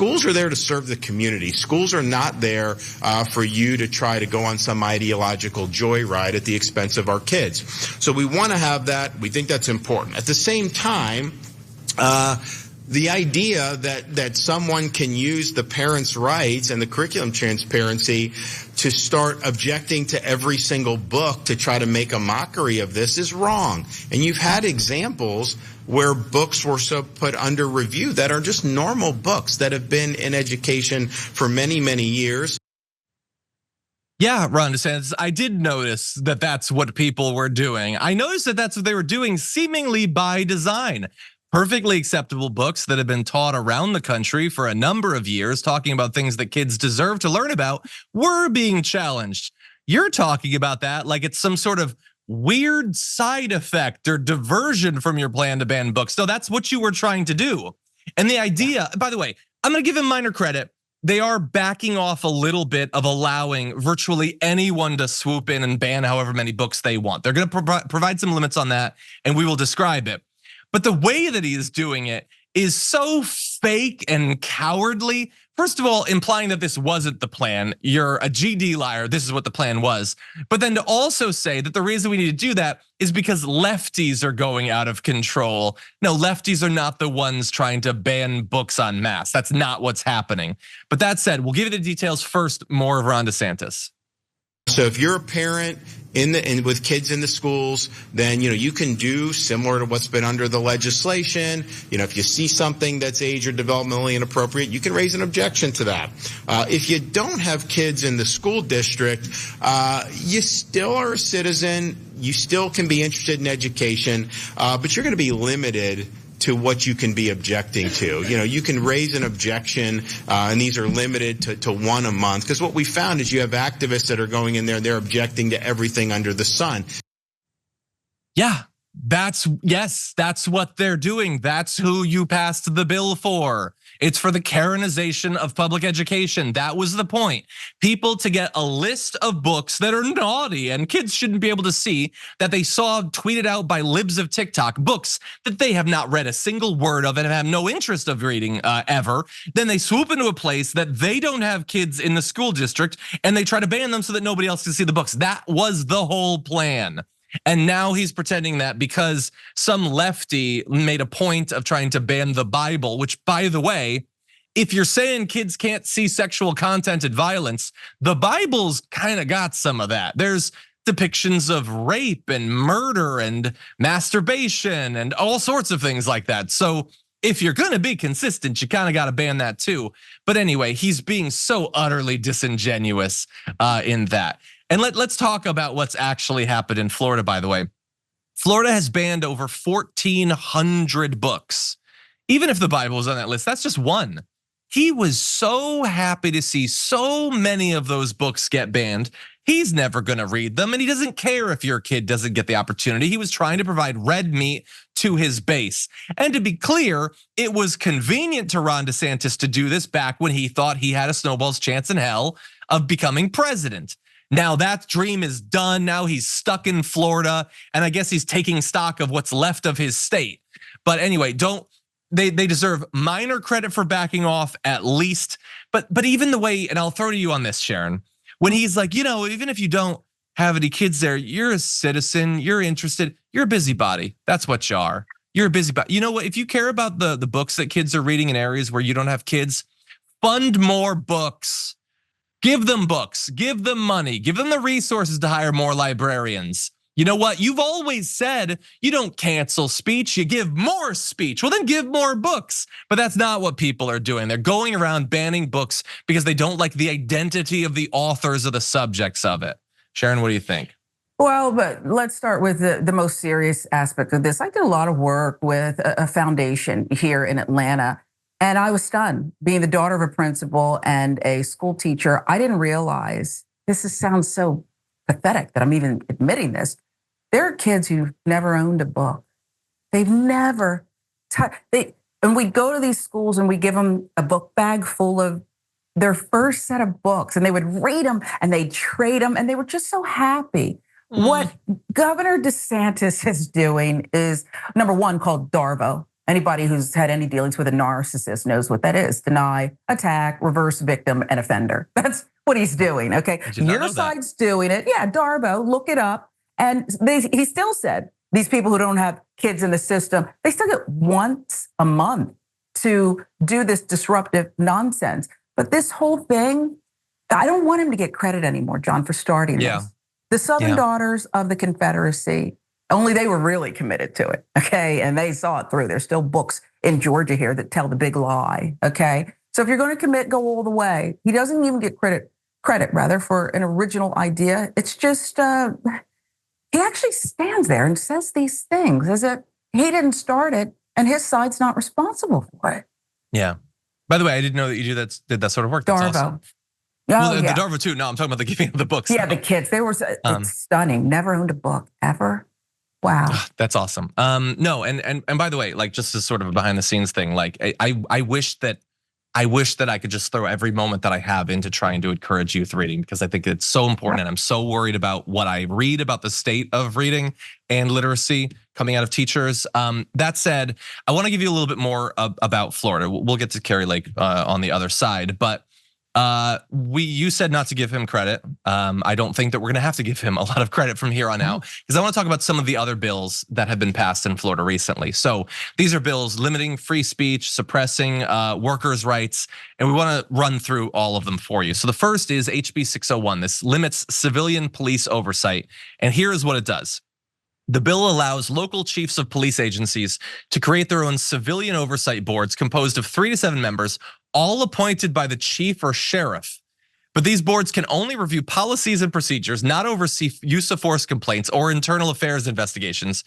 schools are there to serve the community. Schools are not there for you to try to go on some ideological joyride at the expense of our kids. So we want to have that. We think that's important. At the same time, the idea that someone can use the parents' rights and the curriculum transparency to start objecting to every single book to try to make a mockery of this is wrong. And you've had examples where books were so put under review that are just normal books that have been in education for many, many years. Yeah, Ron DeSantis, I did notice that that's what people were doing. I noticed that that's what they were doing seemingly by design. Perfectly acceptable books that have been taught around the country for a number of years, talking about things that kids deserve to learn about, were being challenged. You're talking about that like it's some sort of weird side effect or diversion from your plan to ban books. So that's what you were trying to do. And the idea, by the way, I'm gonna give him minor credit. They are backing off a little bit of allowing virtually anyone to swoop in and ban however many books they want. They're gonna provide some limits on that, and we will describe it. But the way that he is doing it is so fake and cowardly. First of all, implying that this wasn't the plan. You're a GD liar. This is what the plan was. But then to also say that the reason we need to do that is because lefties are going out of control. No, lefties are not the ones trying to ban books en masse. That's not what's happening. But that said, we'll give you the details first. More of Ron DeSantis. So if you're a parent with kids in the schools, then you can do similar to what's been under the legislation. If you see something that's age or developmentally inappropriate, you can raise an objection to that. If you don't have kids in the school district, you still are a citizen. You still can be interested in education, but you're going to be limited to what you can be objecting to. You can raise an objection, and these are limited to one a month. Because what we found is you have activists that are going in there and they're objecting to everything under the sun. Yeah, that's what they're doing. That's who you passed the bill for. It's for the Karenization of public education. That was the point. People to get a list of books that are naughty and kids shouldn't be able to see, that they saw tweeted out by libs of TikTok, books that they have not read a single word of and have no interest of reading ever. Then they swoop into a place that they don't have kids in the school district and they try to ban them so that nobody else can see the books. That was the whole plan. And now he's pretending that because some lefty made a point of trying to ban the Bible, which, by the way, if you're saying kids can't see sexual content and violence, the Bible's kind of got some of that. There's depictions of rape and murder and masturbation and all sorts of things like that. So if you're gonna be consistent, you kind of gotta ban that too. But anyway, he's being so utterly disingenuous in that. And let's talk about what's actually happened in Florida, by the way. Florida has banned over 1,400 books. Even if the Bible was on that list, that's just one. He was so happy to see so many of those books get banned. He's never gonna read them, and he doesn't care if your kid doesn't get the opportunity. He was trying to provide red meat to his base. And to be clear, it was convenient to Ron DeSantis to do this back when he thought he had a snowball's chance in hell of becoming president. Now that dream is done. Now he's stuck in Florida, and I guess he's taking stock of what's left of his state. But anyway, they deserve minor credit for backing off at least. But even the way, and I'll throw to you on this, Sharon, when he's like, even if you don't have any kids there, you're a citizen, you're interested, you're a busybody. That's what you are. You're a busybody. You know what? If you care about the books that kids are reading in areas where you don't have kids, fund more books. Give them books, give them money, give them the resources to hire more librarians. You know what? You've always said you don't cancel speech, you give more speech. Well, then give more books. But that's not what people are doing. They're going around banning books because they don't like the identity of the authors or the subjects of it. Sharon, what do you think? Well, but let's start with the most serious aspect of this. I did a lot of work with a foundation here in Atlanta. And I was stunned, being the daughter of a principal and a school teacher. I didn't realize, sounds so pathetic that I'm even admitting this. There are kids who've never owned a book. They've never touched, and we go to these schools and we give them a book bag full of their first set of books, and they would read them and they'd trade them, and they were just so happy. What Governor DeSantis is doing is, number one, called DARVO. Anybody who's had any dealings with a narcissist knows what that is. Deny, attack, reverse victim, and offender. That's what he's doing, okay? Your side's doing it. Yeah, Darbo, look it up. And he still said, these people who don't have kids in the system, they still get once a month to do this disruptive nonsense. But this whole thing, I don't want him to get credit anymore, John, for starting this. The Southern Daughters of the Confederacy, only they were really committed to it, okay? And they saw it through. There's still books in Georgia here that tell the big lie, okay? So if you're going to commit, go all the way. He doesn't even get credit for an original idea. It's just, he actually stands there and says these things as if he didn't start it and his side's not responsible for it. Yeah. By the way, I didn't know that you did that sort of work. That's Darbo. Awesome. Well, the Darbo too. No, I'm talking about the giving of the books. Yeah, the kids. They were it's stunning. Never owned a book ever. Wow. That's awesome. No, and by the way, like just as sort of a behind the scenes thing, like I wish that I could just throw every moment that I have into trying to encourage youth reading, because I think it's so important. And I'm so worried about what I read about the state of reading and literacy coming out of teachers. That said, I want to give you a little bit more about Florida. We'll get to Kari Lake on the other side, but you said not to give him credit. I don't think that we're gonna have to give him a lot of credit from here on out, because I want to talk about some of the other bills that have been passed in Florida recently. So these are bills limiting free speech, suppressing workers' rights, and we want to run through all of them for you. So the first is HB 601. This limits civilian police oversight, and here is what it does. The bill allows local chiefs of police agencies to create their own civilian oversight boards composed of 3 to 7 members, all appointed by the chief or sheriff. But these boards can only review policies and procedures, not oversee use of force complaints or internal affairs investigations.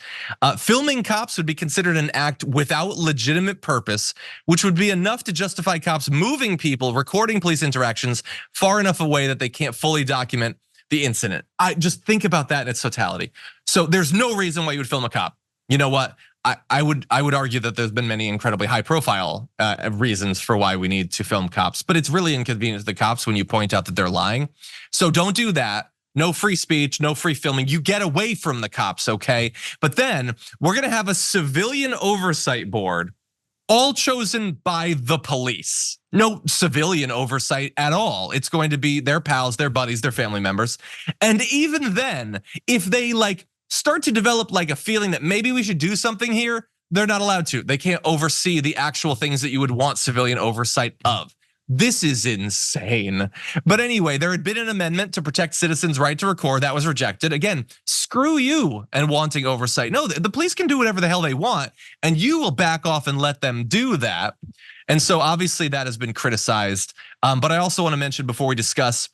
Filming cops would be considered an act without legitimate purpose, which would be enough to justify cops moving people, recording police interactions far enough away that they can't fully document the incident. I just think about that in its totality. So there's no reason why you would film a cop. You know what? I would argue that there's been many incredibly high profile reasons for why we need to film cops, but it's really inconvenient to the cops when you point out that they're lying. So don't do that. No free speech, no free filming. You get away from the cops, okay? But then we're gonna have a civilian oversight board, all chosen by the police. No civilian oversight at all. It's going to be their pals, their buddies, their family members. And even then, if they start to develop a feeling that maybe we should do something here, they're not allowed to. They can't oversee the actual things that you would want civilian oversight of. This is insane. But anyway, there had been an amendment to protect citizens' right to record that was rejected. Again, screw you and wanting oversight. No, the police can do whatever the hell they want, and you will back off and let them do that. And so obviously that has been criticized. But I also want to mention before we discuss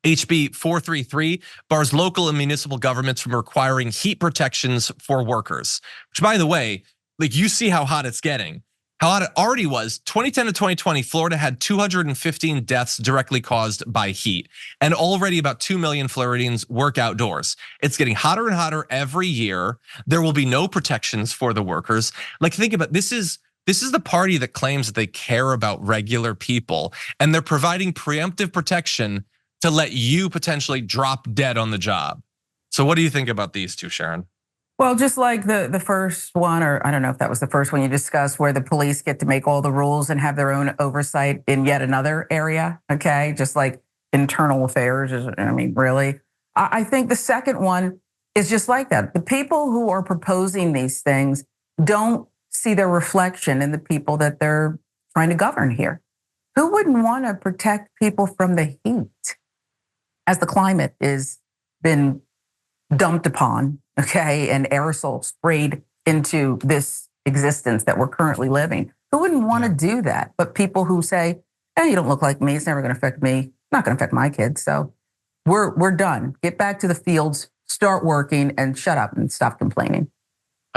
HB 433 bars local and municipal governments from requiring heat protections for workers, which by the way, you see how hot it's getting. How hot it already was. 2010 to 2020, Florida had 215 deaths directly caused by heat. And already about 2 million Floridians work outdoors. It's getting hotter and hotter every year. There will be no protections for the workers. Think about this is the party that claims that they care about regular people, and they're providing preemptive protection to let you potentially drop dead on the job. So what do you think about these two, Sharon? Well, just like the first one, or I don't know if that was the first one you discussed, where the police get to make all the rules and have their own oversight in yet another area, okay? Just like internal affairs, really. I think the second one is just like that. The people who are proposing these things don't see their reflection in the people that they're trying to govern here. Who wouldn't want to protect people from the heat as the climate is been dumped upon, okay, and aerosol sprayed into this existence that we're currently living? Who wouldn't want to do that? But people who say, hey, you don't look like me, it's never going to affect me, not going to affect my kids. So we're done. Get back to the fields, start working, and shut up and stop complaining.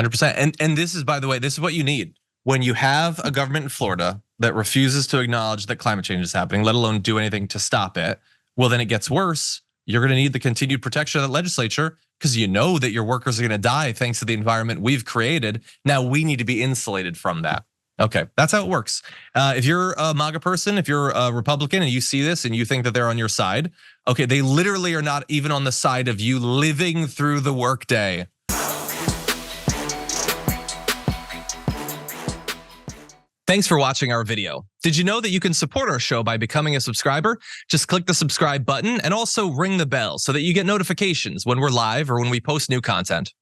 100%. And this is, by the way, this is what you need. When you have a government in Florida that refuses to acknowledge that climate change is happening, let alone do anything to stop it, well, then it gets worse. You're gonna need the continued protection of the legislature, because you know that your workers are gonna die thanks to the environment we've created. Now we need to be insulated from that. Okay, that's how it works. If you're a MAGA person, if you're a Republican and you see this and you think that they're on your side, okay, they literally are not even on the side of you living through the workday. Thanks for watching our video. Did you know that you can support our show by becoming a subscriber? Just click the subscribe button and also ring the bell so that you get notifications when we're live or when we post new content.